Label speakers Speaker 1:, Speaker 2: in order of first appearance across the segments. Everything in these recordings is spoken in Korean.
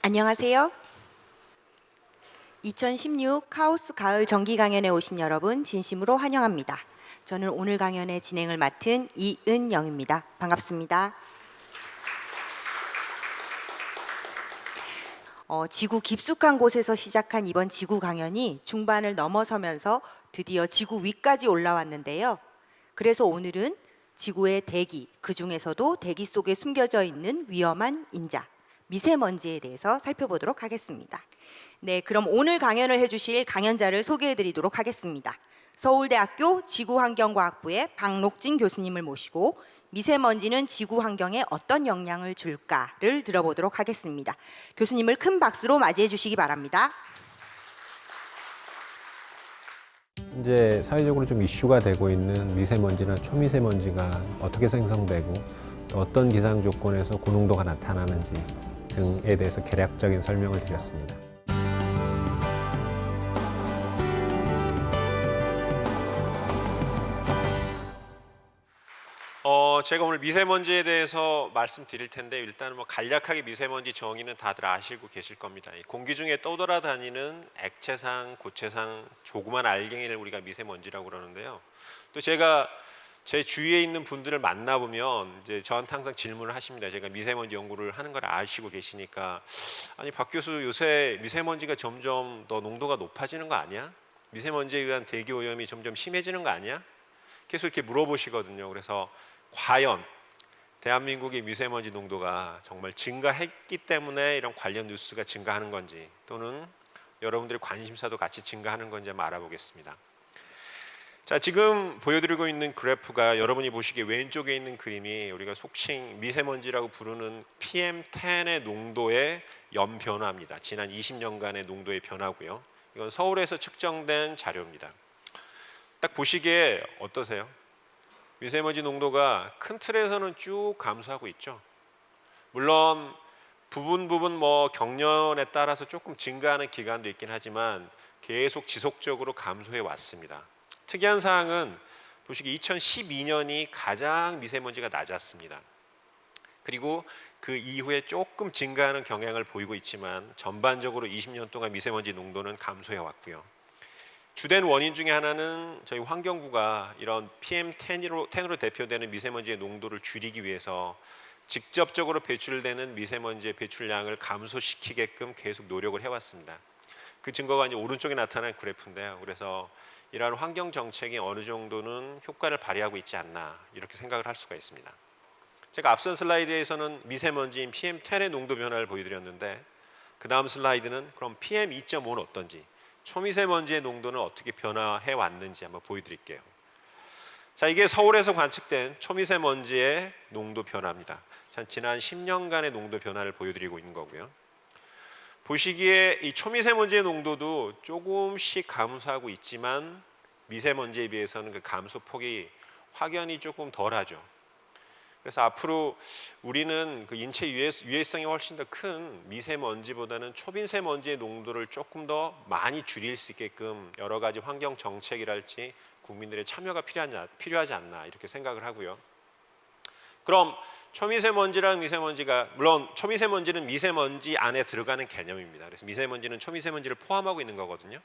Speaker 1: 안녕하세요. 2016 카오스 가을 정기 강연에 오신 여러분 진심으로 환영합니다. 저는 오늘 강연의 진행을 맡은 이은영입니다. 반갑습니다. 지구 깊숙한 곳에서 시작한 이번 지구 강연이 중반을 넘어서면서 드디어 지구 위까지 올라왔는데요. 그래서 오늘은 지구의 대기, 그 중에서도 대기 속에 숨겨져 있는 위험한 인자, 미세먼지에 대해서 살펴보도록 하겠습니다. 네, 그럼 오늘 강연을 해주실 강연자를 소개해드리도록 하겠습니다. 서울대학교 지구환경과학부의 박록진 교수님을 모시고 미세먼지는 지구 환경에 어떤 영향을 줄까를 들어보도록 하겠습니다. 교수님을 큰 박수로 맞이해 주시기 바랍니다.
Speaker 2: 현재 사회적으로 좀 이슈가 되고 있는 미세먼지나 초미세먼지가 어떻게 생성되고 또 어떤 기상 조건에서 고농도가 나타나는지 등에 대해서 개략적인 설명을 드렸습니다.
Speaker 3: 제가 오늘 미세먼지에 대해서 말씀드릴 텐데 일단 간략하게 미세먼지 정의는 다들 아시고 계실 겁니다. 공기 중에 떠돌아다니는 액체상, 고체상, 조그만 알갱이를 우리가 미세먼지라고 그러는데요. 또 제가 제 주위에 있는 분들을 만나보면 이제 저한테 항상 질문을 하십니다. 제가 미세먼지 연구를 하는 걸 아시고 계시니까 아니 박 교수 요새 미세먼지가 점점 더 농도가 높아지는 거 아니야? 미세먼지에 의한 대기 오염이 점점 심해지는 거 아니야? 계속 이렇게 물어보시거든요. 그래서 과연 대한민국의 미세먼지 농도가 정말 증가했기 때문에 이런 관련 뉴스가 증가하는 건지 또는 여러분들의 관심사도 같이 증가하는 건지 한번 알아보겠습니다. 자, 지금 보여드리고 있는 그래프가 여러분이 보시기에 왼쪽에 있는 그림이 우리가 속칭 미세먼지라고 부르는 PM10의 농도의 연변화입니다. 지난 20년간의 농도의 변화고요. 이건 서울에서 측정된 자료입니다. 딱 보시기에 어떠세요? 미세먼지 농도가 큰 틀에서는 쭉 감소하고 있죠. 물론 부분 경년에 따라서 조금 증가하는 기간도 있긴 하지만 계속 지속적으로 감소해 왔습니다. 특이한 사항은 보시기 2012년이 가장 미세먼지가 낮았습니다. 그리고 그 이후에 조금 증가하는 경향을 보이고 있지만 전반적으로 20년 동안 미세먼지 농도는 감소해 왔고요. 주된 원인 중에 하나는 저희 환경부가 이런 PM10으로 대표되는 미세먼지의 농도를 줄이기 위해서 직접적으로 배출되는 미세먼지의 배출량을 감소시키게끔 계속 노력을 해왔습니다. 그 증거가 이제 오른쪽에 나타난 그래프인데요. 그래서 이러한 환경 정책이 어느 정도는 효과를 발휘하고 있지 않나 이렇게 생각을 할 수가 있습니다. 제가 앞선 슬라이드에서는 미세먼지인 PM10의 농도 변화를 보여드렸는데 그 다음 슬라이드는 그럼 PM2.5는 어떤지 초미세먼지의 농도는 어떻게 변화해 왔는지 한번 보여드릴게요. 자, 이게 서울에서 관측된 초미세먼지의 농도 변화입니다. 지난 10년간의 농도 변화를 보여드리고 있는 거고요. 보시기에 이 초미세먼지의 농도도 조금씩 감소하고 있지만 미세먼지에 비해서는 그 감소폭이 확연히 조금 덜하죠. 그래서 앞으로 우리는 그 인체 유해성이 훨씬 더 큰 미세먼지보다는 초미세먼지의 농도를 조금 더 많이 줄일 수 있게끔 여러 가지 환경 정책이랄지 국민들의 참여가 필요하지 않나 이렇게 생각을 하고요. 그럼 초미세먼지랑 미세먼지가 물론 초미세먼지는 미세먼지 안에 들어가는 개념입니다. 그래서 미세먼지는 초미세먼지를 포함하고 있는 거거든요.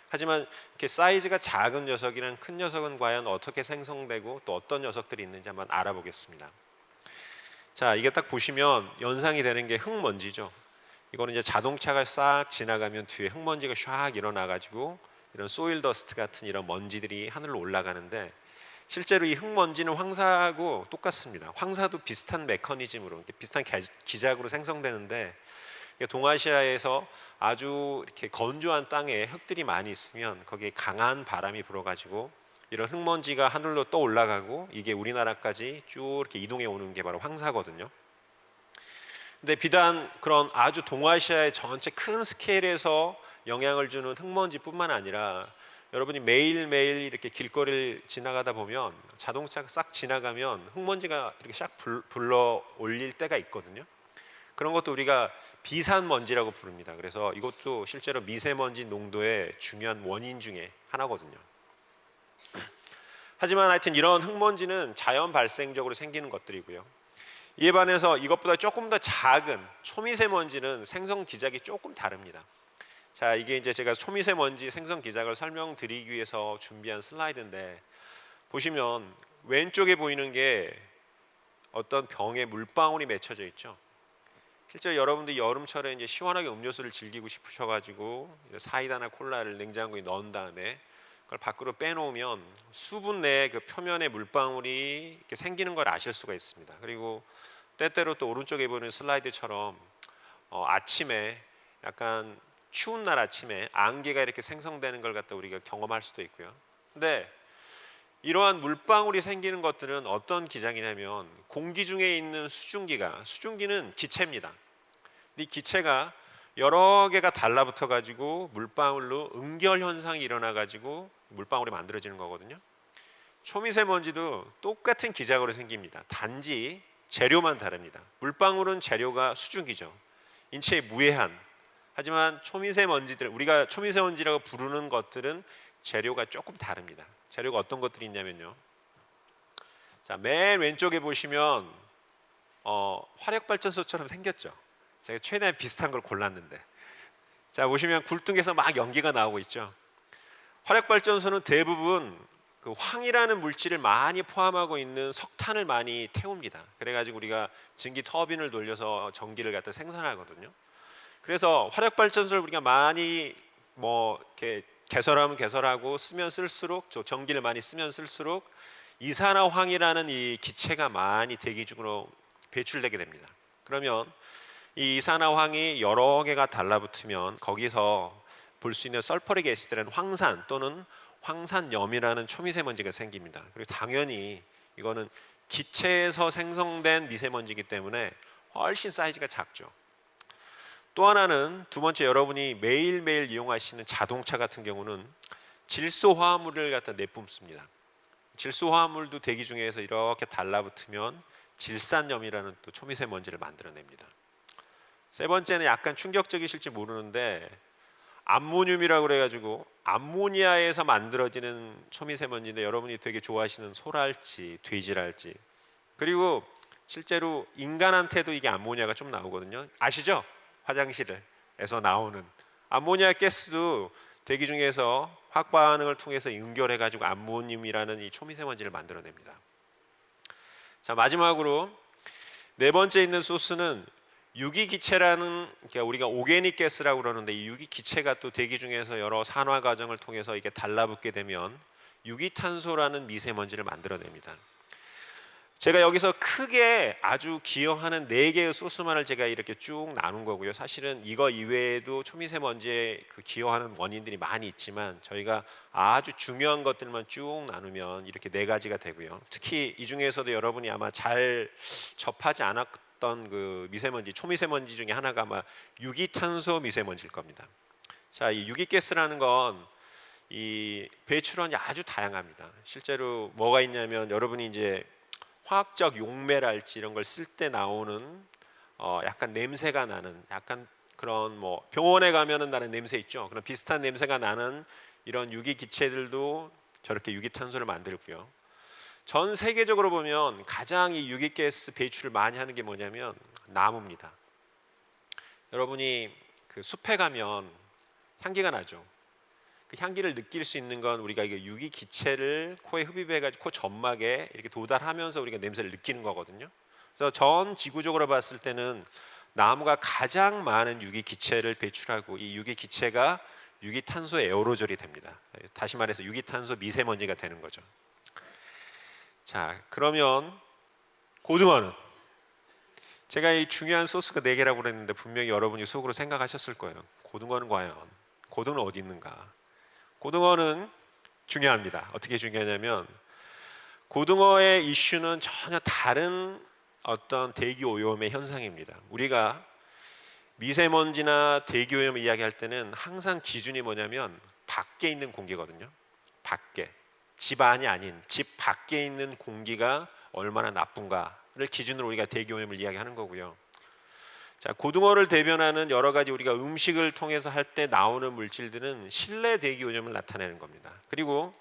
Speaker 3: 하지만 이렇게 사이즈가 작은 녀석이랑 큰 녀석은 과연 어떻게 생성되고 또 어떤 녀석들이 있는지 한번 알아보겠습니다. 자, 이게 딱 보시면 연상이 되는 게 흙먼지죠. 이거는 이제 자동차가 싹 지나가면 뒤에 흙먼지가 샥 일어나가지고 이런 소일 더스트 같은 이런 먼지들이 하늘로 올라가는데 실제로 이 흙먼지는 황사하고 똑같습니다. 황사도 비슷한 메커니즘으로 비슷한 기작으로 생성되는데 동아시아에서 아주 이렇게 건조한 땅에 흙들이 많이 있으면 거기에 강한 바람이 불어가지고 이런 흙먼지가 하늘로 떠 올라가고 이게 우리나라까지 쭉 이렇게 이동해 오는 게 바로 황사거든요. 근데 비단 그런 아주 동아시아의 전체 큰 스케일에서 영향을 주는 흙먼지뿐만 아니라 여러분이 매일매일 이렇게 길거리를 지나가다 보면 자동차가 싹 지나가면 흙먼지가 이렇게 싹 불러 올릴 때가 있거든요. 그런 것도 우리가 비산먼지라고 부릅니다. 그래서 이것도 실제로 미세먼지 농도의 중요한 원인 중에 하나거든요. 하지만 하여튼 이런 흙먼지는 자연 발생적으로 생기는 것들이고요. 이에 반해서 이것보다 조금 더 작은 초미세먼지는 생성 기작이 조금 다릅니다. 자, 이게 이제 제가 초미세먼지 생성 기작을 설명드리기 위해서 준비한 슬라이드인데, 보시면 왼쪽에 보이는 게 어떤 병에 물방울이 맺혀져 있죠. 실제로 여러분들이 여름철에 이제 시원하게 음료수를 즐기고 싶으셔가지고 사이다나 콜라를 냉장고에 넣은 다음에 그걸 밖으로 빼놓으면 수분 내에 그 표면에 물방울이 이렇게 생기는 걸 아실 수가 있습니다. 그리고 때때로 또 오른쪽에 보이는 슬라이드처럼 아침에 약간 추운 날 아침에 안개가 이렇게 생성되는 걸 갖다 우리가 경험할 수도 있고요. 근데 이러한 물방울이 생기는 것들은 어떤 기작이냐면 공기 중에 있는 수증기는 기체입니다. 이 기체가 여러 개가 달라붙어 가지고 물방울로 응결 현상이 일어나 가지고 물방울이 만들어지는 거거든요. 초미세먼지도 똑같은 기작으로 생깁니다. 단지 재료만 다릅니다. 물방울은 재료가 수증기죠. 인체에 무해한. 하지만 초미세먼지들, 우리가 초미세먼지라고 부르는 것들은 재료가 조금 다릅니다. 재료가 어떤 것들이 있냐면요. 자, 맨 왼쪽에 보시면 화력발전소처럼 생겼죠. 제가 최대한 비슷한 걸 골랐는데, 자 보시면 굴뚝에서 막 연기가 나오고 있죠. 화력발전소는 대부분 그 황이라는 물질을 많이 포함하고 있는 석탄을 많이 태웁니다. 그래가지고 우리가 증기 터빈을 돌려서 전기를 갖다 생산하거든요. 그래서 화력발전소를 우리가 많이 이렇게 개설하면 개설하고 쓰면 쓸수록, 전기를 많이 쓰면 쓸수록 이산화황이라는 이 기체가 많이 대기 중으로 배출되게 됩니다. 그러면 이 이산화황이 여러 개가 달라붙으면 거기서 볼 수 있는 설퍼릭 애시드라는 황산 또는 황산염이라는 초미세먼지가 생깁니다. 그리고 당연히 이거는 기체에서 생성된 미세먼지이기 때문에 훨씬 사이즈가 작죠. 또 하나는, 두 번째, 여러분이 매일매일 이용하시는 자동차 같은 경우는 질소화합물을 갖다 내뿜습니다. 질소화합물도 대기 중에서 이렇게 달라붙으면 질산염이라는 또 초미세먼지를 만들어냅니다. 세 번째는 약간 충격적이실지 모르는데 암모늄이라고 그래가지고 암모니아에서 만들어지는 초미세먼지인데, 여러분이 되게 좋아하시는 소랄지, 돼지랄지, 그리고 실제로 인간한테도 이게 암모니아가 좀 나오거든요. 아시죠? 화장실에서 나오는 암모니아 가스도 대기 중에서 화학 반응을 통해서 응결해가지고 암모늄이라는 이 초미세먼지를 만들어냅니다. 자, 마지막으로 네 번째 있는 소스는 유기기체라는, 그러니까 우리가 오게닉 가스라고 그러는데, 이 유기기체가 또 대기 중에서 여러 산화 과정을 통해서 이게 달라붙게 되면 유기탄소라는 미세먼지를 만들어냅니다. 제가 여기서 크게 아주 기여하는 4개의 소스만을 제가 이렇게 쭉 나눈 거고요. 사실은 이거 이외에도 초미세먼지에 그 기여하는 원인들이 많이 있지만 저희가 아주 중요한 것들만 쭉 나누면 이렇게 4가지가 되고요. 특히 이 중에서도 여러분이 아마 잘 접하지 않았던 그 미세먼지, 초미세먼지 중에 하나가 아마 유기탄소 미세먼지일 겁니다. 자, 이 유기가스라는 건 이 배출원이 아주 다양합니다. 실제로 뭐가 있냐면, 여러분이 이제 화학적 용매랄지 이런 걸 쓸 때 나오는 약간 냄새가 나는, 약간 그런 병원에 가면은 나는 냄새 있죠. 그런 비슷한 냄새가 나는 이런 유기 기체들도 저렇게 유기탄소를 만들고요. 전 세계적으로 보면 가장 이 유기가스 배출을 많이 하는 게 뭐냐면 나무입니다. 여러분이 그 숲에 가면 향기가 나죠. 그 향기를 느낄 수 있는 건 우리가 이게 유기 기체를 코에 흡입해가지고 코 점막에 이렇게 도달하면서 우리가 냄새를 느끼는 거거든요. 그래서 전 지구적으로 봤을 때는 나무가 가장 많은 유기 기체를 배출하고, 이 유기 기체가 유기탄소 에어로졸이 됩니다. 다시 말해서 유기탄소 미세먼지가 되는 거죠. 자, 그러면 고등어는, 제가 이 중요한 소스가 4개라고 그랬는데 분명히 여러분이 속으로 생각하셨을 거예요. 고등어는 과연, 고등어는 어디 있는가? 고등어는 중요합니다. 어떻게 중요하냐면, 고등어의 이슈는 전혀 다른 어떤 대기오염의 현상입니다. 우리가 미세먼지나 대기오염을 이야기할 때는 항상 기준이 뭐냐면 밖에 있는 공기거든요. 밖에, 집 안이 아닌 집 밖에 있는 공기가 얼마나 나쁜가를 기준으로 우리가 대기오염을 이야기하는 거고요. 자, 고등어를 대변하는 여러 가지 우리가 음식을 통해서 할 때 나오는 물질들은 실내 대기오염을 나타내는 겁니다. 그리고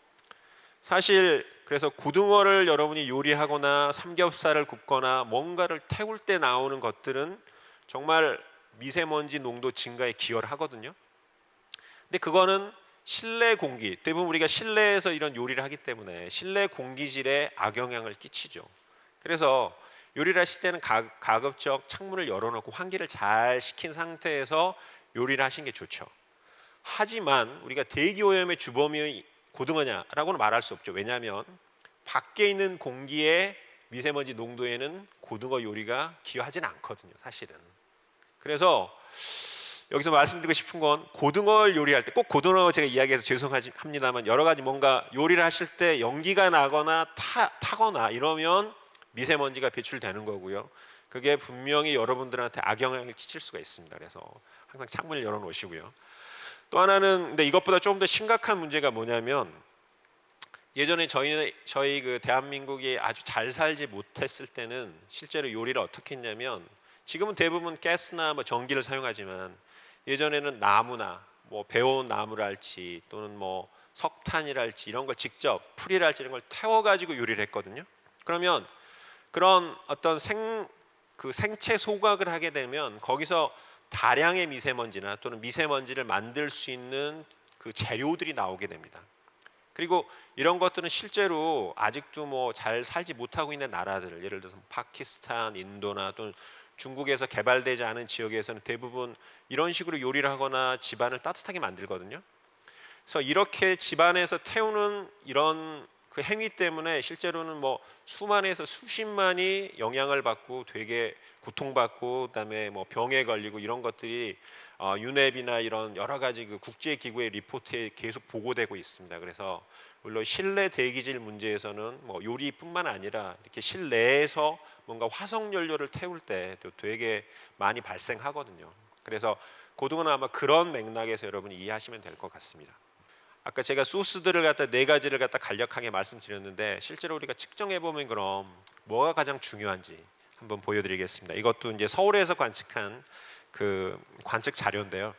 Speaker 3: 사실 그래서 고등어를 여러분이 요리하거나 삼겹살을 굽거나 뭔가를 태울 때 나오는 것들은 정말 미세먼지 농도 증가에 기여를 하거든요. 근데 그거는 실내 공기, 대부분 우리가 실내에서 이런 요리를 하기 때문에 실내 공기질에 악영향을 끼치죠. 그래서 요리를 하실 때는 가급적 창문을 열어놓고 환기를 잘 시킨 상태에서 요리를 하시는 게 좋죠. 하지만 우리가 대기오염의 주범이 고등어냐라고는 말할 수 없죠. 왜냐하면 밖에 있는 공기의 미세먼지 농도에는 고등어 요리가 기여하지는 않거든요, 사실은. 그래서 여기서 말씀드리고 싶은 건 고등어를 요리할 때, 꼭 고등어 제가 이야기해서 죄송합니다만 여러 가지 뭔가 요리를 하실 때 연기가 나거나 타거나 이러면 미세먼지가 배출되는 거고요. 그게 분명히 여러분들한테 악영향을 끼칠 수가 있습니다. 그래서 항상 창문을 열어놓으시고요. 또 하나는, 근데 이것보다 조금 더 심각한 문제가 뭐냐면, 예전에 저희 그 대한민국이 아주 잘 살지 못했을 때는 실제로 요리를 어떻게 했냐면, 지금은 대부분 가스나 뭐 전기를 사용하지만 예전에는 나무나 뭐 배워온 나무랄지 또는 뭐 석탄이랄지 이런 걸 직접 풀이랄지 이런 걸 태워가지고 요리를 했거든요. 그러면 그런 어떤 생체 소각을 하게 되면 거기서 다량의 미세먼지나 또는 미세먼지를 만들 수 있는 그 재료들이 나오게 됩니다. 그리고 이런 것들은 실제로 아직도 뭐 잘 살지 못하고 있는 나라들, 예를 들어서 파키스탄, 인도나 또는 중국에서 개발되지 않은 지역에서는 대부분 이런 식으로 요리를 하거나 집안을 따뜻하게 만들거든요. 그래서 이렇게 집안에서 태우는 이런 그 행위 때문에 실제로는 뭐 수만에서 수십만이 영향을 받고 되게 고통받고, 그다음에 뭐 병에 걸리고 이런 것들이 유nep이나 이런 여러 가지 그 국제 기구의 리포트에 계속 보고되고 있습니다. 그래서 물론 실내 대기질 문제에서는 뭐 요리뿐만 아니라 이렇게 실내에서 뭔가 화석 연료를 태울 때도 되게 많이 발생하거든요. 그래서 고등어는 아마 그런 맥락에서 여러분이 이해하시면 될 것 같습니다. 아까 제가 소스들을 갖다 4가지를 갖다 간략하게 말씀드렸는데, 실제로 우리가 측정해 보면 그럼 뭐가 가장 중요한지 한번 보여드리겠습니다. 이것도 이제 서울에서 관측한 그 관측 자료인데요.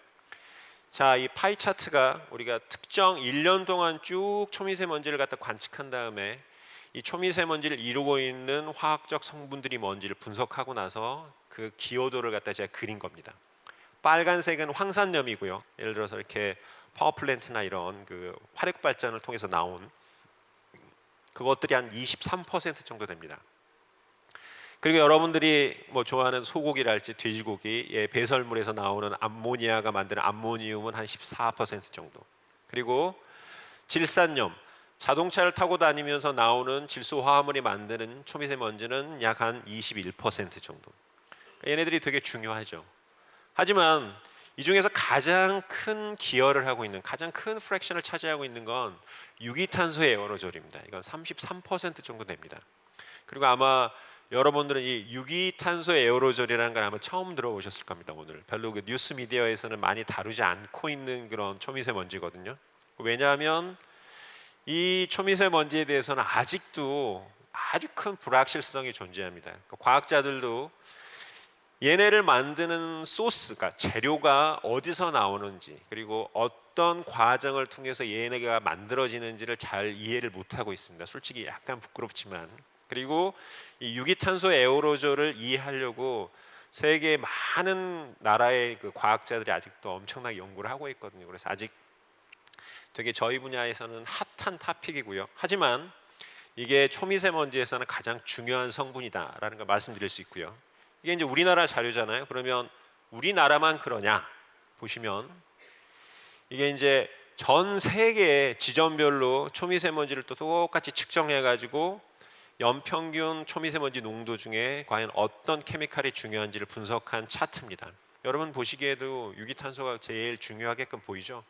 Speaker 3: 자, 이 파이 차트가 우리가 특정 1년 동안 쭉 초미세먼지를 갖다 관측한 다음에 이 초미세먼지를 이루고 있는 화학적 성분들이 뭔지를 분석하고 나서 그 기여도를 갖다 제가 그린 겁니다. 빨간색은 황산염이고요. 예를 들어서 이렇게 파워플랜트나 이런 그 화력 발전을 통해서 나온 그것들이 한 23% 정도 됩니다. 그리고 여러분들이 뭐 좋아하는 소고기랄지 돼지고기의 배설물에서 나오는 암모니아가 만드는 암모니움은 한 14% 정도. 그리고 질산염, 자동차를 타고 다니면서 나오는 질소 화합물이 만드는 초미세먼지는 약 한 21% 정도. 얘네들이 되게 중요하죠. 하지만 이 중에서 가장 큰 기여를 하고 있는, 가장 큰 프랙션을 차지하고 있는 건 유기탄소의 에어로졸입니다. 이건 33% 정도 됩니다. 그리고 아마 여러분들은 이 유기탄소의 에어로졸이라는 걸 아마 처음 들어보셨을 겁니다. 오늘 별로 그 뉴스 미디어에서는 많이 다루지 않고 있는 그런 초미세먼지거든요. 왜냐하면 이 초미세먼지에 대해서는 아직도 아주 큰 불확실성이 존재합니다. 과학자들도 얘네를 만드는 소스가, 재료가 어디서 나오는지, 그리고 어떤 과정을 통해서 얘네가 만들어지는지를 잘 이해를 못하고 있습니다. 솔직히 약간 부끄럽지만. 그리고 이 유기탄소 에어로졸을 이해하려고 세계 많은 나라의 그 과학자들이 아직도 엄청나게 연구를 하고 있거든요. 그래서 아직 되게 저희 분야에서는 핫한 토픽이고요. 하지만 이게 초미세먼지에서는 가장 중요한 성분이다라는 걸 말씀드릴 수 있고요. 이게 이제 우리나라 자료잖아요. 그러면 우리나라만 그러냐 보시면, 이게 이제 전 세계 지점별로 초미세먼지를 또 똑같이 측정해 가지고 연평균 초미세먼지 농도 중에 과연 어떤 케미칼이 중요한지를 분석한 차트입니다. 여러분 보시기에도 유기탄소가 제일 중요하게끔 보이죠?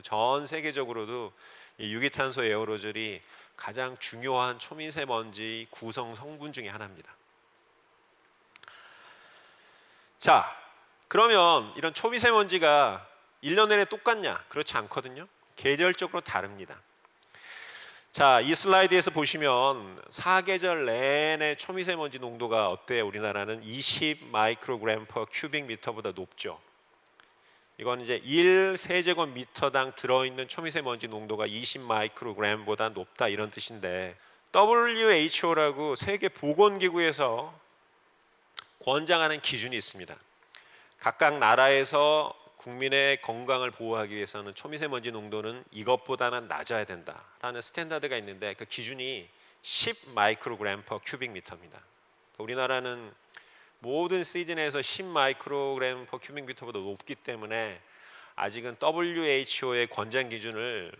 Speaker 3: 전 세계적으로도 이 유기탄소 에어로졸이 가장 중요한 초미세먼지 구성 성분 중에 하나입니다. 자, 그러면 이런 초미세먼지가 1년 내내 똑같냐? 그렇지 않거든요. 계절적으로 다릅니다. 자, 이 슬라이드에서 보시면 사계절 내내 초미세먼지 농도가 어때요? 우리나라는 20 마이크로그램 per 큐빅 미터보다 높죠. 이건 이제 1세제곱미터당 들어있는 초미세먼지 농도가 20 마이크로그램보다 높다 이런 뜻인데, WHO라고 세계 보건기구에서 권장하는 기준이 있습니다. 각각 나라에서 국민의 건강을 보호하기 위해서는 초미세먼지 농도는 이것보다는 낮아야 된다라는 스탠다드가 있는데 그 기준이 10 마이크로그램 per 큐빅미터입니다. 우리나라는 모든 시즌에서 10 마이크로그램 per 큐빅미터보다 높기 때문에 아직은 WHO의 권장 기준을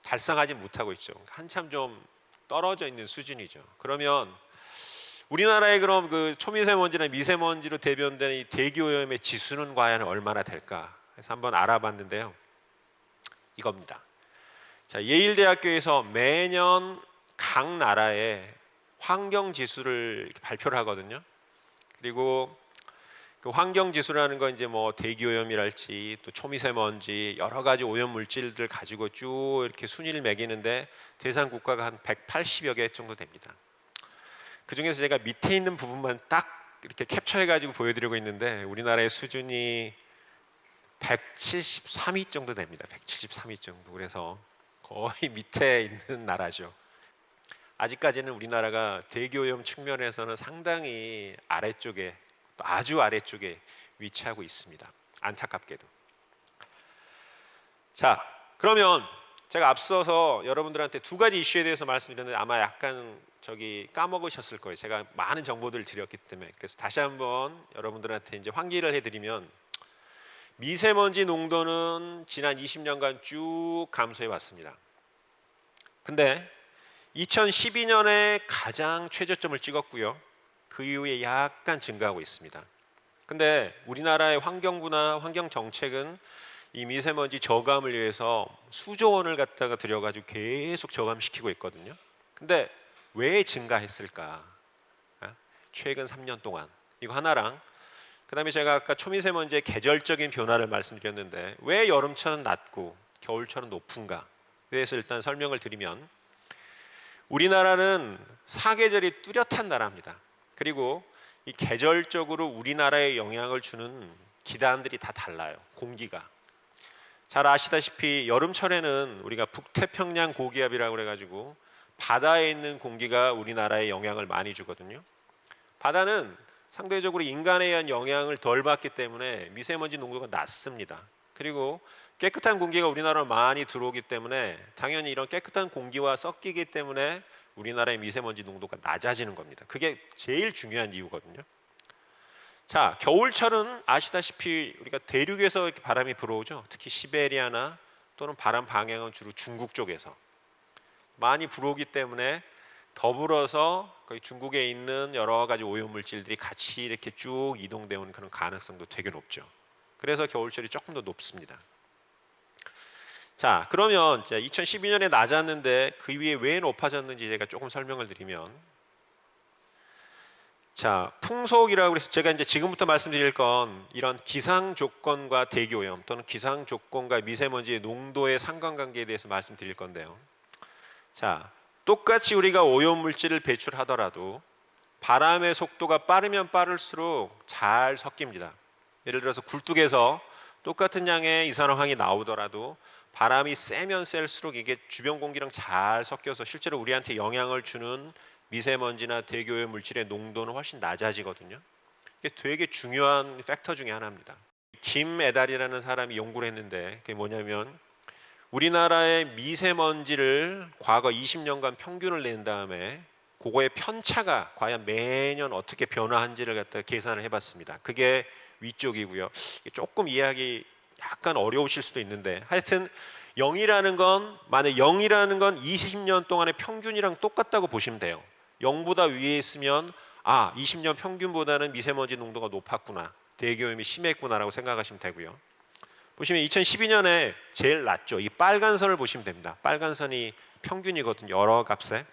Speaker 3: 달성하지 못하고 있죠. 한참 좀 떨어져 있는 수준이죠. 그러면 우리나라의 그럼 그 초미세먼지나 미세먼지로 대변되는 이 대기오염의 지수는 과연 얼마나 될까? 그래서 한번 알아봤는데요. 이겁니다. 자, 예일대학교에서 매년 각 나라의 환경 지수를 발표를 하거든요. 그리고 그 환경 지수라는 건 이제 뭐 대기오염이랄지 또 초미세먼지 여러 가지 오염 물질들 가지고 쭉 이렇게 순위를 매기는데 대상 국가가 한 180여 개 정도 됩니다. 그 중에서 제가 밑에 있는 부분만 딱 이렇게 캡처해가지고 보여드리고 있는데 우리나라의 수준이 173위 정도 됩니다. 173위 정도. 그래서 거의 밑에 있는 나라죠. 아직까지는 우리나라가 대기오염 측면에서는 상당히 아래쪽에, 아주 아래쪽에 위치하고 있습니다. 안타깝게도. 자, 그러면 제가 앞서서 여러분들한테 두 가지 이슈에 대해서 말씀드렸는데 아마 약간 까먹으셨을 거예요. 제가 많은 정보들을 드렸기 때문에. 그래서 다시 한번 여러분들한테 이제 환기를 해드리면 미세먼지 농도는 지난 20년간 쭉 감소해 왔습니다. 근데 2012년에 가장 최저점을 찍었고요. 그 이후에 약간 증가하고 있습니다. 근데 우리나라의 환경부나 환경정책은 이 미세먼지 저감을 위해서 수조 원을 갖다가 들여가지고 계속 저감시키고 있거든요. 근데 왜 증가했을까? 최근 3년 동안 이거 하나랑 그다음에 제가 아까 초미세먼지의 계절적인 변화를 말씀드렸는데 왜 여름철은 낮고 겨울철은 높은가? 대해서 일단 설명을 드리면 우리나라는 사계절이 뚜렷한 나라입니다. 그리고 이 계절적으로 우리나라에 영향을 주는 기단들이 다 달라요. 공기가. 잘 아시다시피 여름철에는 우리가 북태평양 고기압이라고 그래가지고 바다에 있는 공기가 우리나라에 영향을 많이 주거든요. 바다는 상대적으로 인간에 의한 영향을 덜 받기 때문에 미세먼지 농도가 낮습니다. 그리고 깨끗한 공기가 우리나라로 많이 들어오기 때문에 당연히 이런 깨끗한 공기와 섞이기 때문에 우리나라의 미세먼지 농도가 낮아지는 겁니다. 그게 제일 중요한 이유거든요. 자, 겨울철은 아시다시피 우리가 대륙에서 이렇게 바람이 불어오죠. 특히 시베리아나 또는 바람 방향은 주로 중국 쪽에서 많이 불어오기 때문에 더불어서 거의 중국에 있는 여러 가지 오염 물질들이 같이 이렇게 쭉 이동되어 오는 그런 가능성도 되게 높죠. 그래서 겨울철이 조금 더 높습니다. 자, 그러면 2012년에 낮았는데 그 위에 왜 높아졌는지 제가 조금 설명을 드리면, 자, 풍속이라고 해서 제가 이제 지금부터 말씀드릴 건 이런 기상 조건과 대기오염 또는 기상 조건과 미세먼지의 농도의 상관관계에 대해서 말씀드릴 건데요. 자, 똑같이 우리가 오염 물질을 배출하더라도 바람의 속도가 빠르면 빠를수록 잘 섞입니다. 예를 들어서 굴뚝에서 똑같은 양의 이산화황이 나오더라도 바람이 세면 셀수록 이게 주변 공기랑 잘 섞여서 실제로 우리한테 영향을 주는 미세먼지나 대기오염 물질의 농도는 훨씬 낮아지거든요. 이게 되게 중요한 팩터 중에 하나입니다. 김에달이라는 사람이 연구를 했는데 그게 뭐냐면 우리나라의 미세먼지를 과거 20년간 평균을 낸 다음에 그거의 편차가 과연 매년 어떻게 변화한지를 갖다 계산을 해봤습니다. 그게 위쪽이고요. 조금 이해하기 약간 어려우실 수도 있는데 하여튼 0이라는 건 만약 0이라는 건 20년 동안의 평균이랑 똑같다고 보시면 돼요. 0보다 위에 있으면 20년 평균보다는 미세먼지 농도가 높았구나, 대기오염이 심했구나라고 생각하시면 되고요. 보시면 2012년에 제일 낮죠. 이 빨간 선을 보시면 됩니다. 빨간 선이 평균이거든요. 여러 값에.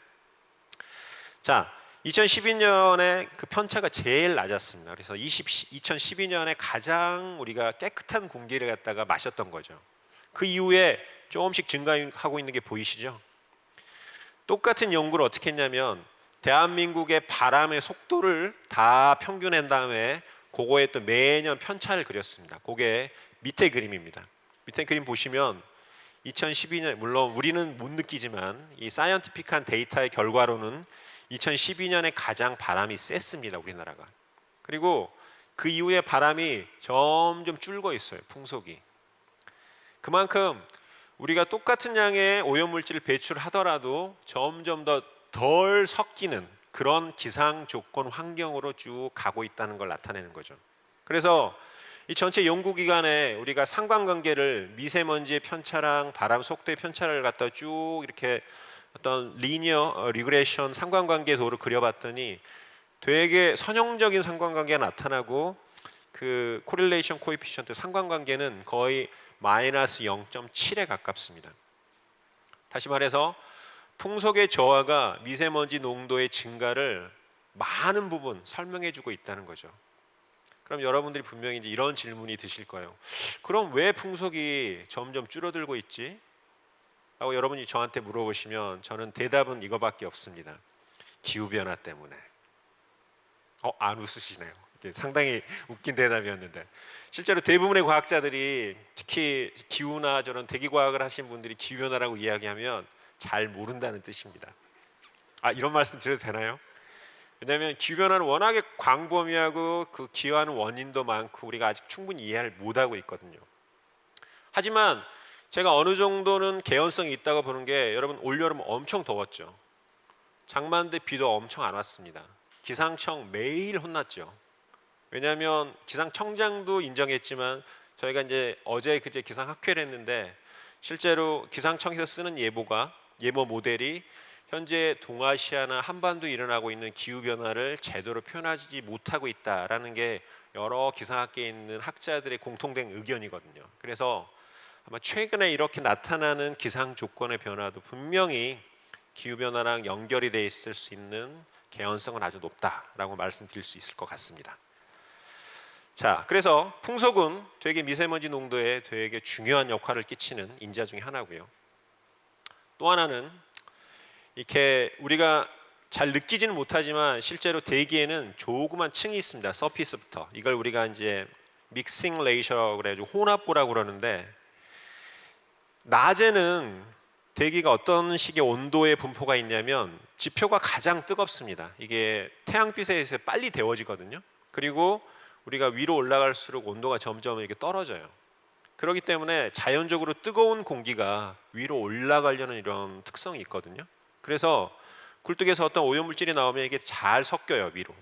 Speaker 3: 자, 2012년에 그 편차가 제일 낮았습니다. 그래서 2012년에 가장 우리가 깨끗한 공기를 갖다가 마셨던 거죠. 그 이후에 조금씩 증가하고 있는 게 보이시죠? 똑같은 연구를 어떻게 했냐면 대한민국의 바람의 속도를 다 평균한 다음에 그거에 또 매년 편차를 그렸습니다. 그게 밑에 그림입니다. 밑에 그림 보시면 2012년 물론 우리는 못 느끼지만 이 사이언티픽한 데이터의 결과로는 2012년에 가장 바람이 셌습니다. 우리나라가. 그리고 그 이후에 바람이 점점 줄고 있어요. 풍속이. 그만큼 우리가 똑같은 양의 오염물질을 배출하더라도 점점 더 덜 섞이는 그런 기상 조건 환경으로 쭉 가고 있다는 걸 나타내는 거죠. 그래서 이 전체 연구기간에 우리가 상관관계를 미세먼지의 편차랑 바람 속도의 편차를 갖다 쭉 이렇게 어떤 리니어 리그레이션 상관관계 도를 그려봤더니 되게 선형적인 상관관계가 나타나고 그 코릴레이션 코에피션트 상관관계는 거의 마이너스 0.7에 가깝습니다. 다시 말해서 풍속의 저하가 미세먼지 농도의 증가를 많은 부분 설명해 주고 있다는 거죠. 그럼 여러분들이 분명히 이제 이런 질문이 드실 거예요. 그럼 왜 풍속이 점점 줄어들고 있지? 라고 여러분이 저한테 물어보시면 저는 대답은 이거밖에 없습니다. 기후변화 때문에. 안 웃으시네요. 이게 상당히 웃긴 대답이었는데 실제로 대부분의 과학자들이 특히 기후나 저런 대기과학을 하신 분들이 기후변화라고 이야기하면 잘 모른다는 뜻입니다. 이런 말씀 드려도 되나요? 왜냐하면 기후변화는 워낙에 광범위하고 그 기여하는 원인도 많고 우리가 아직 충분히 이해를 못하고 있거든요. 하지만 제가 어느 정도는 개연성이 있다고 보는 게 여러분 올여름 엄청 더웠죠. 장마인데 비도 엄청 안 왔습니다. 기상청 매일 혼났죠. 왜냐하면 기상청장도 인정했지만 저희가 이제 어제 그제 기상학회를 했는데 실제로 기상청에서 쓰는 예보 모델이 현재 동아시아나 한반도에 일어나고 있는 기후 변화를 제대로 표현하지 못하고 있다라는 게 여러 기상학계에 있는 학자들의 공통된 의견이거든요. 그래서 아마 최근에 이렇게 나타나는 기상 조건의 변화도 분명히 기후 변화랑 연결이 돼 있을 수 있는 개연성은 아주 높다라고 말씀드릴 수 있을 것 같습니다. 자, 그래서 풍속은 되게 미세먼지 농도에 되게 중요한 역할을 끼치는 인자 중에 하나고요. 또 하나는 이렇게 우리가 잘 느끼지는 못하지만 실제로 대기에는 조그만 층이 있습니다. 서피스부터. 이걸 우리가 이제 믹싱 레이셔라고 그래가지고 혼합고라고 그러는데 낮에는 대기가 어떤 식의 온도의 분포가 있냐면 지표가 가장 뜨겁습니다. 이게 태양빛에 의해서 빨리 데워지거든요. 그리고 우리가 위로 올라갈수록 온도가 점점 이렇게 떨어져요. 그렇기 때문에 자연적으로 뜨거운 공기가 위로 올라가려는 이런 특성이 있거든요. 그래서 굴뚝에서 어떤 오염물질이 나오면 이게 잘 섞여요, 위로.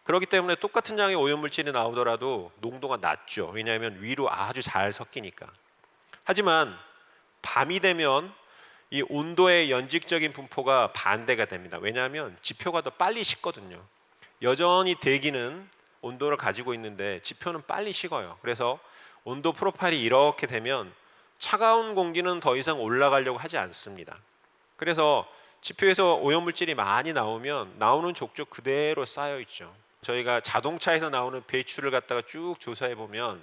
Speaker 3: 그렇기 때문에 똑같은 양의 오염물질이 나오더라도 농도가 낮죠. 왜냐하면 위로 아주 잘 섞이니까. 하지만 밤이 되면 이 온도의 연직적인 분포가 반대가 됩니다. 왜냐하면 지표가 더 빨리 식거든요. 여전히 대기는 온도를 가지고 있는데 지표는 빨리 식어요. 그래서 온도 프로파일이 이렇게 되면 차가운 공기는 더 이상 올라가려고 하지 않습니다. 그래서 지표에서 오염물질이 많이 나오면 나오는 족족 그대로 쌓여 있죠. 저희가 자동차에서 나오는 배출을 갖다가 쭉 조사해 보면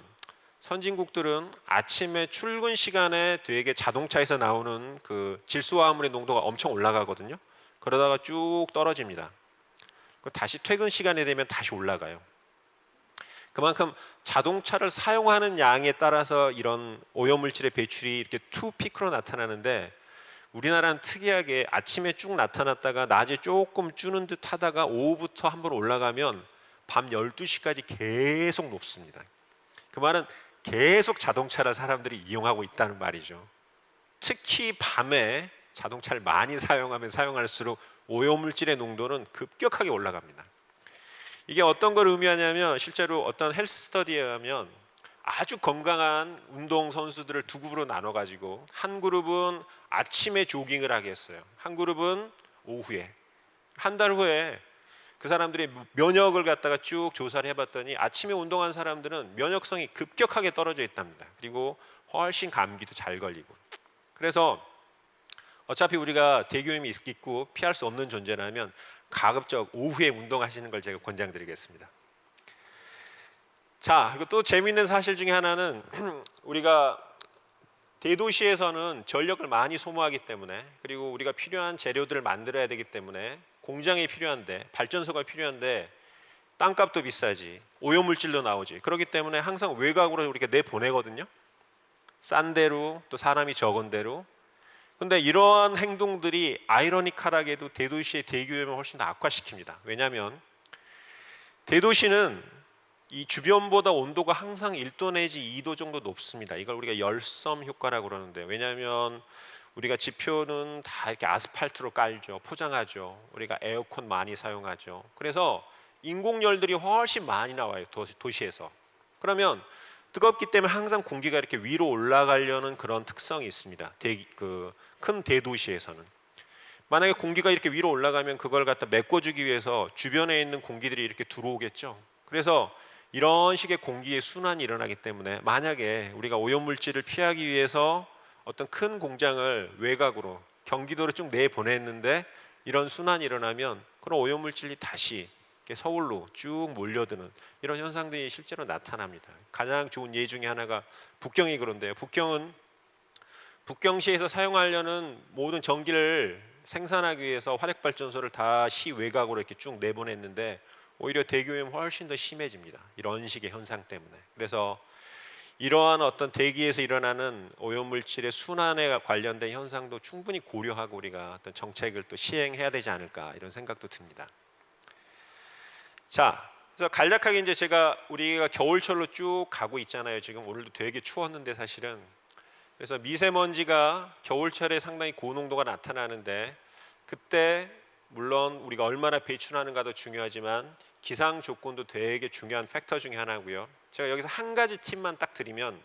Speaker 3: 선진국들은 아침에 출근 시간에 되게 자동차에서 나오는 그 질소화합물의 농도가 엄청 올라가거든요. 그러다가 쭉 떨어집니다. 다시 퇴근 시간에 되면 다시 올라가요. 그만큼 자동차를 사용하는 양에 따라서 이런 오염물질의 배출이 이렇게 투피크로 나타나는데 우리나라는 특이하게 아침에 쭉 나타났다가 낮에 조금 주는 듯 하다가 오후부터 한번 올라가면 밤 12시까지 계속 높습니다. 그 말은 계속 자동차를 사람들이 이용하고 있다는 말이죠. 특히 밤에 자동차를 많이 사용하면 사용할수록 오염물질의 농도는 급격하게 올라갑니다. 이게 어떤 걸 의미하냐면 실제로 어떤 헬스 스터디에 의하면 아주 건강한 운동 선수들을 두 그룹으로 나눠 가지고 한 그룹은 아침에 조깅을 하게 했어요. 한 그룹은 오후에. 한 달 후에 그 사람들의 면역을 갖다가 쭉 조사를 해봤더니 아침에 운동한 사람들은 면역성이 급격하게 떨어져 있답니다. 그리고 훨씬 감기도 잘 걸리고. 그래서 어차피 우리가 대기오염이 있고 피할 수 없는 존재라면 가급적 오후에 운동하시는 걸 제가 권장드리겠습니다. 자, 그리고 또 재미있는 사실 중에 하나는 우리가 대도시에서는 전력을 많이 소모하기 때문에 그리고 우리가 필요한 재료들을 만들어야 되기 때문에 공장이 필요한데 발전소가 필요한데 땅값도 비싸지 오염물질도 나오지 그렇기 때문에 항상 외곽으로 우리가 내보내거든요. 싼 대로 또 사람이 적은 대로. 근데 이러한 행동들이 아이러니컬하게도 대도시의 대기오염을 훨씬 더 악화시킵니다. 왜냐하면 대도시는 이 주변보다 온도가 항상 1도 내지 2도 정도 높습니다. 이걸 우리가 열섬 효과라고 그러는데, 왜냐하면 우리가 지표는 다 이렇게 아스팔트로 깔죠. 포장하죠. 우리가 에어컨 많이 사용하죠. 그래서 인공열들이 훨씬 많이 나와요. 도시에서. 그러면 뜨겁기 때문에 항상 공기가 이렇게 위로 올라가려는 그런 특성이 있습니다. 큰 대도시에서는. 만약에 공기가 이렇게 위로 올라가면 그걸 갖다 메꿔주기 위해서 주변에 있는 공기들이 이렇게 들어오겠죠. 그래서 이런 식의 공기의 순환이 일어나기 때문에 만약에 우리가 오염물질을 피하기 위해서 어떤 큰 공장을 외곽으로 경기도로 쭉 내보냈는데 이런 순환이 일어나면 그런 오염물질이 다시 서울로 쭉 몰려드는 이런 현상들이 실제로 나타납니다. 가장 좋은 예 중에 하나가 북경이 그런데요. 북경시에서 사용하려는 모든 전기를 생산하기 위해서 화력발전소를 다 시 외곽으로 이렇게 쭉 내보냈는데 오히려 대기오염이 훨씬 더 심해집니다. 이런 식의 현상 때문에. 그래서 이러한 어떤 대기에서 일어나는 오염물질의 순환에 관련된 현상도 충분히 고려하고 우리가 어떤 정책을 또 시행해야 되지 않을까 이런 생각도 듭니다. 자, 그래서 간략하게 이제 우리가 겨울철로 쭉 가고 있잖아요. 지금 오늘도 되게 추웠는데 사실은. 그래서 미세먼지가 겨울철에 상당히 고농도가 나타나는데 그때 물론 우리가 얼마나 배출하는가도 중요하지만 기상 조건도 되게 중요한 팩터 중에 하나고요. 제가 여기서 한 가지 팁만 딱 드리면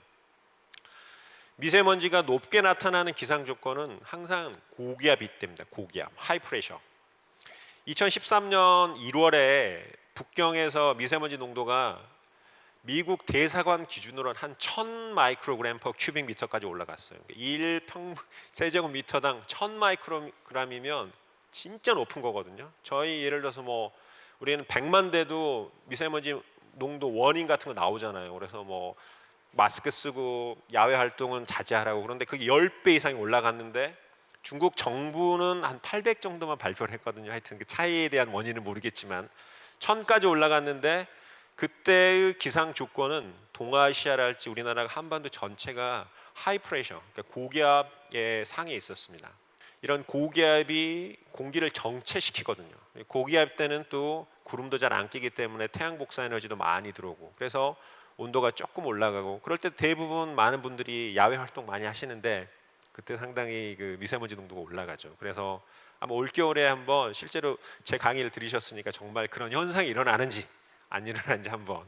Speaker 3: 미세먼지가 높게 나타나는 기상 조건은 항상 고기압이 때입니다. 고기압, 하이 프레셔. 2013년 1월에 북경에서 미세먼지 농도가 미국 대사관 기준으로는 한 1000 마이크로그램 per 큐빅미터까지 올라갔어요. 1세제곱미터당 1000 마이크로그램이면 진짜 높은 거거든요. 저희 예를 들어서 뭐 우리는 100만 대도 미세먼지 농도 워닝 같은 거 나오잖아요. 그래서 뭐 마스크 쓰고 야외 활동은 자제하라고. 그런데 그게 10배 이상이 올라갔는데 중국 정부는 한 800 정도만 발표를 했거든요. 하여튼 그 차이에 대한 원인은 모르겠지만 1000까지 올라갔는데 그때의 기상 조건은 동아시아랄지 우리나라가 한반도 전체가 하이 프레셔, 그러니까 고기압의 상에 있었습니다. 이런 고기압이 공기를 정체시키거든요. 고기압 때는 또 구름도 잘 안 끼기 때문에 태양 복사 에너지도 많이 들어오고 그래서 온도가 조금 올라가고 그럴 때 대부분 많은 분들이 야외 활동 많이 하시는데 그때 상당히 그 미세먼지 농도가 올라가죠. 그래서 아마 올겨울에 한번 실제로 제 강의를 들으셨으니까 정말 그런 현상이 일어나는지 안 일어나는지 한번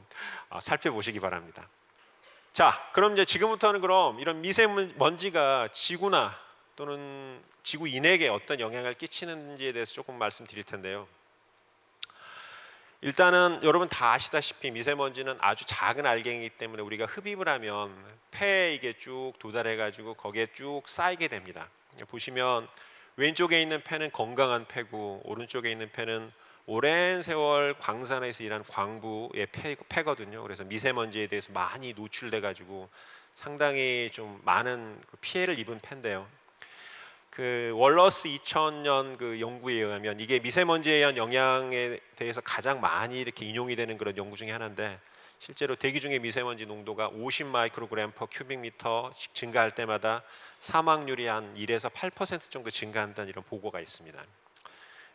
Speaker 3: 살펴보시기 바랍니다. 자, 그럼 이제 지금부터는 그럼 이런 미세먼지가 지구나 또는 지구 인에게 어떤 영향을 끼치는지에 대해서 조금 말씀드릴 텐데요. 일단은 여러분 다 아시다시피 미세먼지는 아주 작은 알갱이기 때문에 우리가 흡입을 하면 폐에 이게 쭉 도달해가지고 거기에 쭉 쌓이게 됩니다. 보시면 왼쪽에 있는 폐는 건강한 폐고 오른쪽에 있는 폐는 오랜 세월 광산에서 일한 광부의 폐거든요. 그래서 미세먼지에 대해서 많이 노출돼가지고 상당히 좀 많은 피해를 입은 폐인데요. 그 월러스 2000년 그 연구에 의하면 이게 미세먼지에 의한 영향에 대해서 가장 많이 이렇게 인용이 되는 그런 연구 중에 하나인데 실제로 대기 중의 미세먼지 농도가 50 마이크로그램 per 큐빅미터씩 증가할 때마다 사망률이 한 1에서 8% 정도 증가한다는 이런 보고가 있습니다.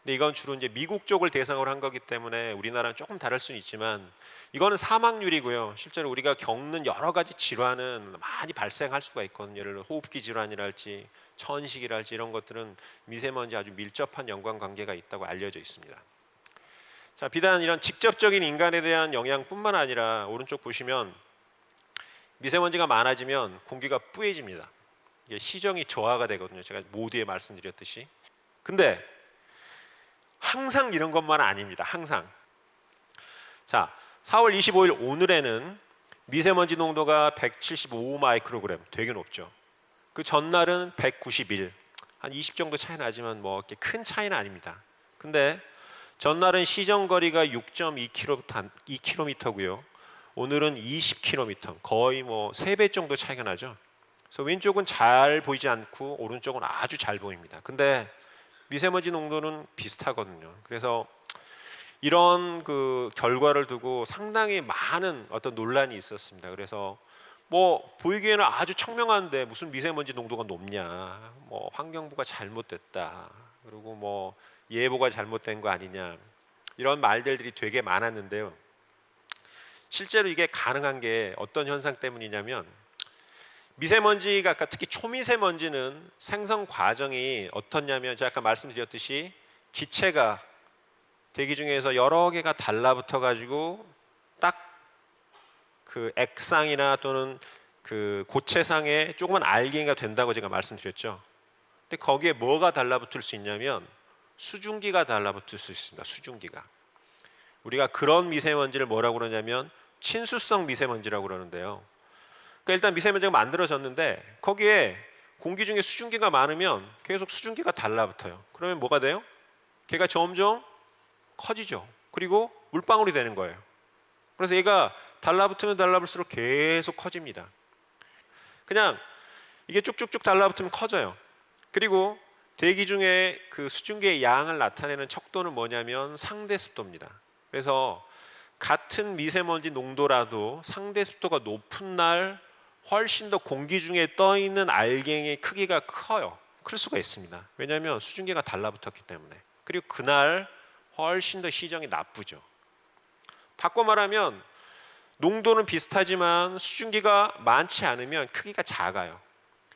Speaker 3: 근데 이건 주로 이제 미국 쪽을 대상으로 한 거기 때문에 우리나라는 조금 다를 수는 있지만 이거는 사망률이고요. 실제로 우리가 겪는 여러 가지 질환은 많이 발생할 수가 있거든요. 예를 들어 호흡기 질환이랄지 천식이랄지 이런 것들은 미세먼지 아주 밀접한 연관관계가 있다고 알려져 있습니다. 자, 비단 이런 직접적인 인간에 대한 영향뿐만 아니라 오른쪽 보시면 미세먼지가 많아지면 공기가 뿌얘집니다. 이게 시정이 저하가 되거든요. 제가 모두에 말씀드렸듯이. 근데 항상 이런 것만 아닙니다. 항상. 자, 4월 25일 오늘에는 미세먼지 농도가 175 마이크로그램, 되게 높죠. 그 전날은 191, 한 20 정도 차이 나지만 뭐 이렇게 큰 차이는 아닙니다. 근데 전날은 시정거리가 6.2km고요. 오늘은 20km, 거의 뭐 3배 정도 차이가 나죠. 그래서 왼쪽은 잘 보이지 않고 오른쪽은 아주 잘 보입니다. 근데 미세먼지 농도는 비슷하거든요. 그래서 이런 그 결과를 두고 상당히 많은 어떤 논란이 있었습니다. 그래서 뭐 보이기에는 아주 청명한데 무슨 미세먼지 농도가 높냐, 뭐 환경부가 잘못됐다, 그리고 뭐 예보가 잘못된 거 아니냐, 이런 말들이 되게 많았는데요. 실제로 이게 가능한 게 어떤 현상 때문이냐면, 미세먼지가 아까 특히 초미세먼지는 생성 과정이 어떻냐면, 제가 아까 말씀드렸듯이 기체가 대기 중에서 여러 개가 달라붙어 가지고 딱 그 액상이나 또는 그 고체상에 조그만 알갱이가 된다고 제가 말씀드렸죠. 근데 거기에 뭐가 달라붙을 수 있냐면 수증기가 달라붙을 수 있습니다. 수증기가. 우리가 그런 미세먼지를 뭐라고 그러냐면 친수성 미세먼지라고 그러는데요. 그러니까 일단 미세먼지가 만들어졌는데 거기에 공기 중에 수증기가 많으면 계속 수증기가 달라붙어요. 그러면 뭐가 돼요? 걔가 점점 커지죠. 그리고 물방울이 되는 거예요. 그래서 얘가 달라붙으면 달라붙을수록 계속 커집니다. 그냥 이게 쭉쭉쭉 달라붙으면 커져요. 그리고 대기 중에 그 수증기의 양을 나타내는 척도는 뭐냐면 상대 습도입니다. 그래서 같은 미세먼지 농도라도 상대 습도가 높은 날 훨씬 더 공기 중에 떠 있는 알갱이의 크기가 커요. 클 수가 있습니다. 왜냐하면 수증기가 달라붙었기 때문에. 그리고 그날 훨씬 더 시정이 나쁘죠. 바꿔 말하면 농도는 비슷하지만 수증기가 많지 않으면 크기가 작아요.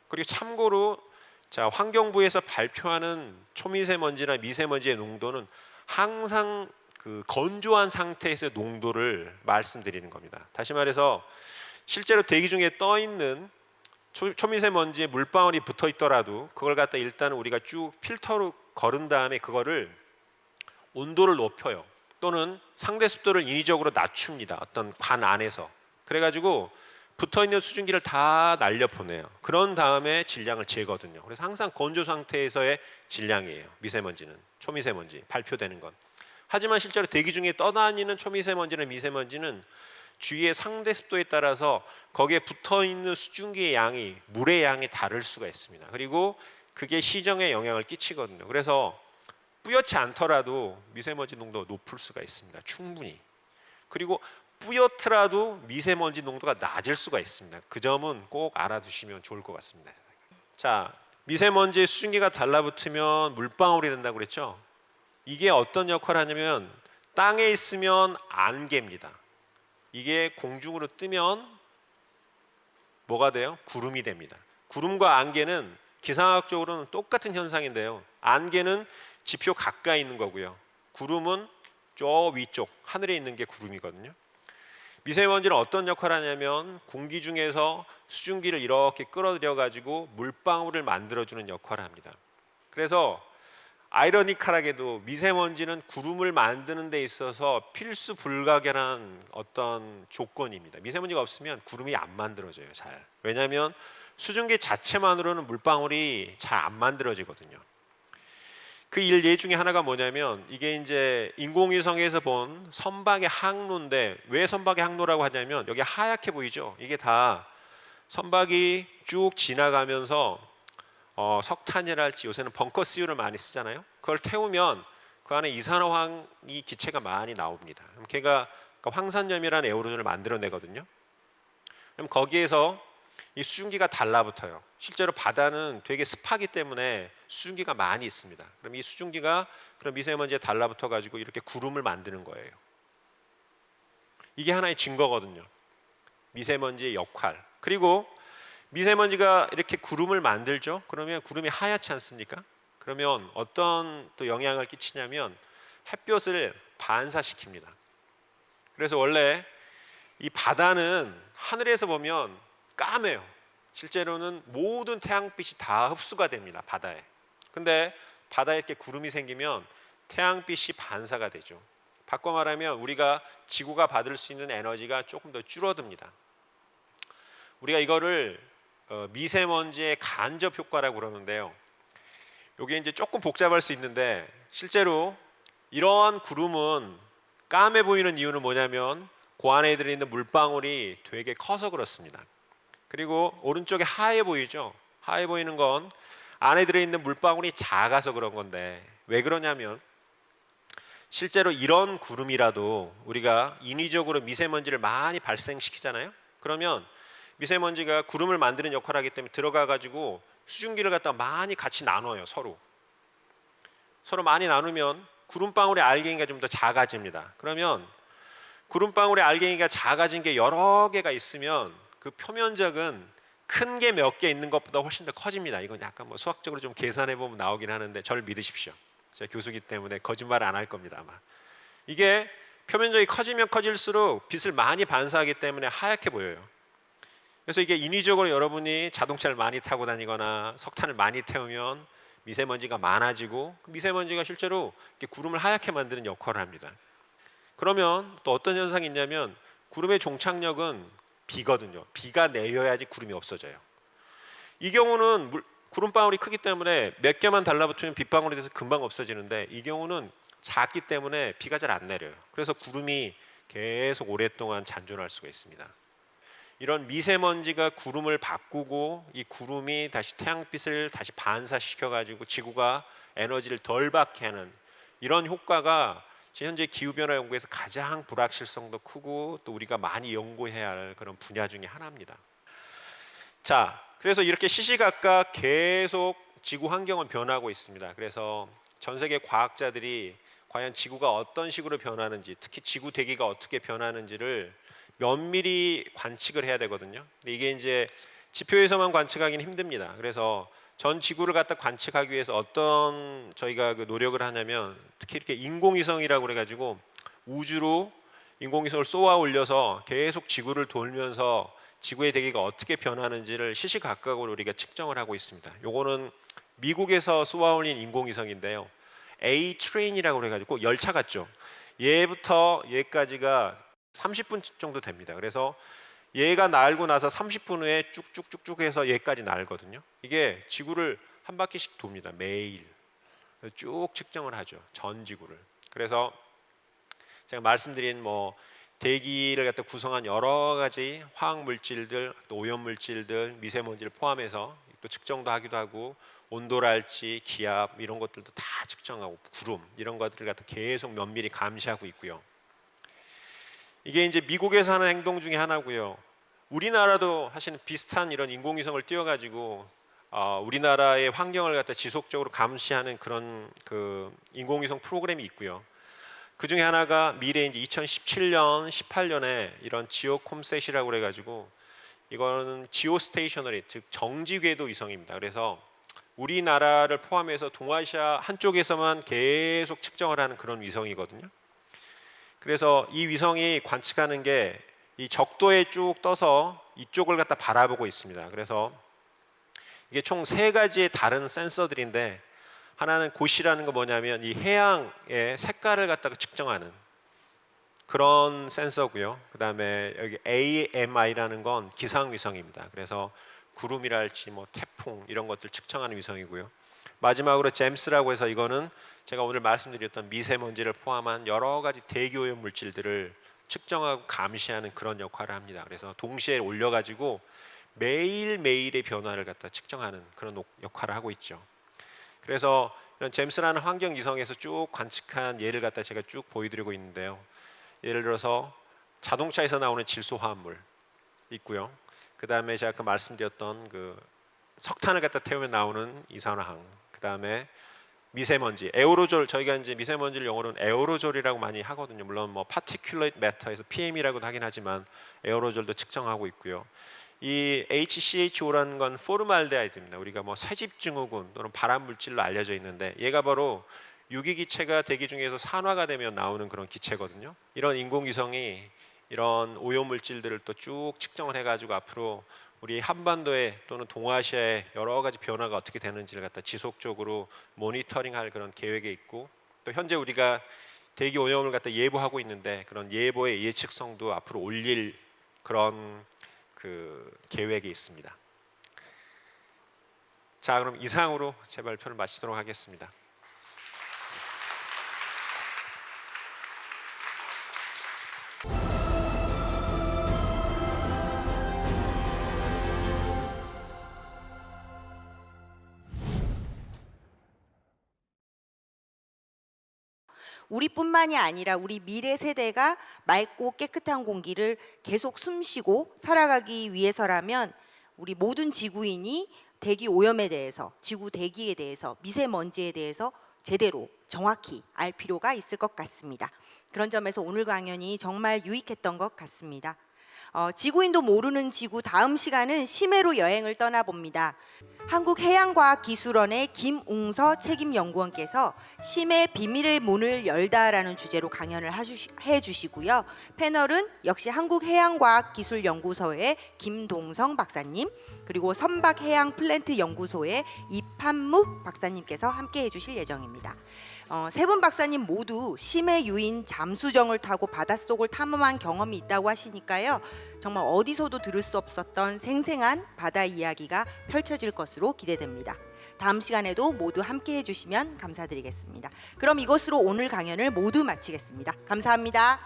Speaker 3: 그리고 참고로 자, 환경부에서 발표하는 초미세먼지나 미세먼지의 농도는 항상 그 건조한 상태에서의 농도를 말씀드리는 겁니다. 다시 말해서 실제로 대기 중에 떠 있는 초미세먼지에 물방울이 붙어 있더라도 그걸 갖다 일단 우리가 쭉 필터로 거른 다음에 그거를 온도를 높여요. 또는 상대 습도를 인위적으로 낮춥니다. 어떤 관 안에서. 그래가지고 붙어있는 수증기를 다 날려보내요. 그런 다음에 질량을 재거든요. 그래서 항상 건조 상태에서의 질량이에요. 미세먼지는, 초미세먼지 발표되는 건. 하지만 실제로 대기 중에 떠다니는 초미세먼지나 미세먼지는 주위의 상대 습도에 따라서 거기에 붙어있는 수증기의 양이, 물의 양이 다를 수가 있습니다. 그리고 그게 시정에 영향을 끼치거든요. 그래서 뿌옇지 않더라도 미세먼지 농도가 높을 수가 있습니다. 충분히. 그리고 뿌옇더라도 미세먼지 농도가 낮을 수가 있습니다. 그 점은 꼭 알아두시면 좋을 것 같습니다. 자, 미세먼지의 수증기가 달라붙으면 물방울이 된다고 그랬죠? 이게 어떤 역할을 하냐면 땅에 있으면 안개입니다. 이게 공중으로 뜨면 뭐가 돼요? 구름이 됩니다. 구름과 안개는 기상학적으로는 똑같은 현상인데요. 안개는 지표 가까이 있는 거고요. 구름은 저 위쪽 하늘에 있는 게 구름이거든요. 미세먼지는 어떤 역할을 하냐면 공기 중에서 수증기를 이렇게 끌어들여 가지고 물방울을 만들어주는 역할을 합니다. 그래서 아이러니컬하게도 미세먼지는 구름을 만드는 데 있어서 필수 불가결한 어떤 조건입니다. 미세먼지가 없으면 구름이 안 만들어져요. 잘. 왜냐하면 수증기 자체만으로는 물방울이 잘 안 만들어지거든요. 그 일 예 중에 하나가 뭐냐면 이게 이제 인공위성에서 본 선박의 항로인데, 왜 선박의 항로라고 하냐면 여기 하얗게 보이죠? 이게 다 선박이 쭉 지나가면서 석탄이랄지 요새는 벙커CU를 많이 쓰잖아요. 그걸 태우면 그 안에 이산화황이 기체가 많이 나옵니다. 그럼 걔가 황산염이라는 에어로졸을 만들어내거든요. 그럼 거기에서 이 수증기가 달라붙어요. 실제로 바다는 되게 습하기 때문에 수증기가 많이 있습니다. 그럼 이 수증기가 그런 미세먼지에 달라붙어 가지고 이렇게 구름을 만드는 거예요. 이게 하나의 증거거든요. 미세먼지의 역할. 그리고 미세먼지가 이렇게 구름을 만들죠. 그러면 구름이 하얗지 않습니까? 그러면 어떤 또 영향을 끼치냐면 햇볕을 반사시킵니다. 그래서 원래 이 바다는 하늘에서 보면 까매요. 실제로는 모든 태양빛이 다 흡수가 됩니다. 바다에. 근데 바다에 이렇게 구름이 생기면 태양빛이 반사가 되죠. 바꿔 말하면 우리가 지구가 받을 수 있는 에너지가 조금 더 줄어듭니다. 우리가 이거를 미세먼지의 간접 효과라고 그러는데요. 이게 이제 조금 복잡할 수 있는데 실제로 이러한 구름은 까매 보이는 이유는 뭐냐면 그 안에 들어있는 물방울이 되게 커서 그렇습니다. 그리고 오른쪽에 하얘 보이죠? 하얘 보이는 건 안에 들어있는 물방울이 작아서 그런 건데, 왜 그러냐면 실제로 이런 구름이라도 우리가 인위적으로 미세먼지를 많이 발생시키잖아요. 그러면 미세먼지가 구름을 만드는 역할을 하기 때문에 들어가 가지고 수증기를 갖다 많이 같이 나눠요. 서로 많이 나누면 구름방울의 알갱이가 좀 더 작아집니다. 그러면 구름방울의 알갱이가 작아진 게 여러 개가 있으면 그 표면적은 큰 게 몇 개 있는 것보다 훨씬 더 커집니다. 이건 약간 뭐 수학적으로 좀 계산해 보면 나오긴 하는데 저를 믿으십시오. 제가 교수기 때문에 거짓말 안 할 겁니다. 아마 이게 표면적이 커지면 커질수록 빛을 많이 반사하기 때문에 하얗게 보여요. 그래서 이게 인위적으로 여러분이 자동차를 많이 타고 다니거나 석탄을 많이 태우면 미세먼지가 많아지고 그 미세먼지가 실제로 이렇게 구름을 하얗게 만드는 역할을 합니다. 그러면 또 어떤 현상이 있냐면 구름의 종착역은 비거든요. 비가 내려야지 구름이 없어져요. 이 경우는 구름방울이 크기 때문에 몇 개만 달라붙으면 빗방울이 돼서 금방 없어지는데 이 경우는 작기 때문에 비가 잘 안 내려요. 그래서 구름이 계속 오랫동안 잔존할 수가 있습니다. 이런 미세먼지가 구름을 바꾸고 이 구름이 다시 태양빛을 다시 반사시켜 가지고 지구가 에너지를 덜 받게 하는 이런 효과가 현재 기후변화 연구에서 가장 불확실성도 크고 또 우리가 많이 연구해야 할 그런 분야 중에 하나입니다. 자, 그래서 이렇게 시시각각 계속 지구 환경은 변하고 있습니다. 그래서 전 세계 과학자들이 과연 지구가 어떤 식으로 변하는지, 특히 지구 대기가 어떻게 변하는지를 면밀히 관측을 해야 되거든요. 근데 이게 이제 지표에서만 관측하기는 힘듭니다. 그래서 전 지구를 갖다 관측하기 위해서 어떤 저희가 그 노력을 하냐면 특히 이렇게 인공위성이라고 그래가지고 우주로 인공위성을 쏘아 올려서 계속 지구를 돌면서 지구의 대기가 어떻게 변하는지를 시시각각으로 우리가 측정을 하고 있습니다. 요거는 미국에서 쏘아 올린 인공위성인데요. A-트레인이라고 그래가지고 열차 같죠. 얘부터 얘까지가 30분 정도 됩니다. 그래서 얘가 날고 나서 30분 후에 쭉쭉쭉쭉 해서 얘까지 날거든요. 이게 지구를 한 바퀴씩 돕니다. 매일 쭉 측정을 하죠. 전 지구를. 그래서 제가 말씀드린 뭐 대기를 갖다 구성한 여러 가지 화학 물질들, 또 오염 물질들, 미세먼지를 포함해서 또 측정도 하기도 하고 온도랄지 기압 이런 것들도 다 측정하고 구름 이런 것들을 갖다 계속 면밀히 감시하고 있고요. 이게 이제 미국에서 하는 행동 중에 하나고요. 우리나라도 사실은 비슷한 이런 인공위성을 띄워가지고 우리나라의 환경을 갖다 지속적으로 감시하는 그런 그 인공위성 프로그램이 있고요. 그 중에 하나가 미래 이제 2017년, 18년에 이런 지오콤셋이라고 그래가지고 이거는 지오스테이셔너리 즉 정지 궤도 위성입니다. 그래서 우리나라를 포함해서 동아시아 한쪽에서만 계속 측정을 하는 그런 위성이거든요. 그래서 이 위성이 관측하는 게 이 적도에 쭉 떠서 이쪽을 갖다 바라보고 있습니다. 그래서 이게 총 3가지의 다른 센서들인데 하나는 고시라는 거 뭐냐면 이 해양의 색깔을 갖다가 측정하는 그런 센서고요. 그다음에 여기 AMI라는 건 기상 위성입니다. 그래서 구름이랄지 뭐 태풍 이런 것들 측정하는 위성이고요. 마지막으로 잼스라고 해서 이거는 제가 오늘 말씀드렸던 미세먼지를 포함한 여러 가지 대기오염 물질들을 측정하고 감시하는 그런 역할을 합니다. 그래서 동시에 올려가지고 매일매일의 변화를 갖다 측정하는 그런 역할을 하고 있죠. 그래서 이런 잼스라는 환경 위성에서 쭉 관측한 예를 갖다 제가 쭉 보여드리고 있는데요. 예를 들어서 자동차에서 나오는 질소 화합물 있고요. 그 다음에 제가 아까 말씀드렸던 그 석탄을 갖다 태우면 나오는 이산화황, 그 다음에 미세먼지, 에어로졸, 저희가 이제 미세먼지를 영어로는 에어로졸이라고 많이 하거든요. 물론 뭐 particulate matter에서 PM이라고도 하긴 하지만 에어로졸도 측정하고 있고요. 이 HCHO라는 건 포르말데하이드입니다. 우리가 뭐 새집 증후군 또는 발암 물질로 알려져 있는데 얘가 바로 유기기체가 대기 중에서 산화가 되면 나오는 그런 기체거든요. 이런 인공위성이 이런 오염 물질들을 또 쭉 측정을 해가지고 앞으로 우리 한반도에 또는 동아시아의 여러 가지 변화가 어떻게 되는지를 갖다 지속적으로 모니터링할 그런 계획에 있고 또 현재 우리가 대기 오염을 갖다 예보하고 있는데 그런 예보의 예측성도 앞으로 올릴 그런 그 계획에 있습니다. 자, 그럼 이상으로 제 발표를 마치도록 하겠습니다.
Speaker 1: 우리뿐만이 아니라 우리 미래 세대가 맑고 깨끗한 공기를 계속 숨쉬고 살아가기 위해서라면 우리 모든 지구인이 대기 오염에 대해서, 지구 대기에 대해서, 미세먼지에 대해서 제대로 정확히 알 필요가 있을 것 같습니다. 그런 점에서 오늘 강연이 정말 유익했던 것 같습니다. 지구인도 모르는 지구 다음 시간은 심해로 여행을 떠나봅니다. 한국해양과학기술원의 김웅서 책임연구원께서 심해 비밀의 문을 열다라는 주제로 강연을 해주시고요. 패널은 역시 한국해양과학기술연구소의 김동성 박사님, 그리고 선박해양플랜트연구소의 이판묵 박사님께서 함께 해주실 예정입니다. 세 분 박사님 모두 심해 유인 잠수정을 타고 바닷속을 탐험한 경험이 있다고 하시니까요. 정말 어디서도 들을 수 없었던 생생한 바다 이야기가 펼쳐질 것으로 기대됩니다. 다음 시간에도 모두 함께 해주시면 감사드리겠습니다. 그럼 이것으로 오늘 강연을 모두 마치겠습니다. 감사합니다.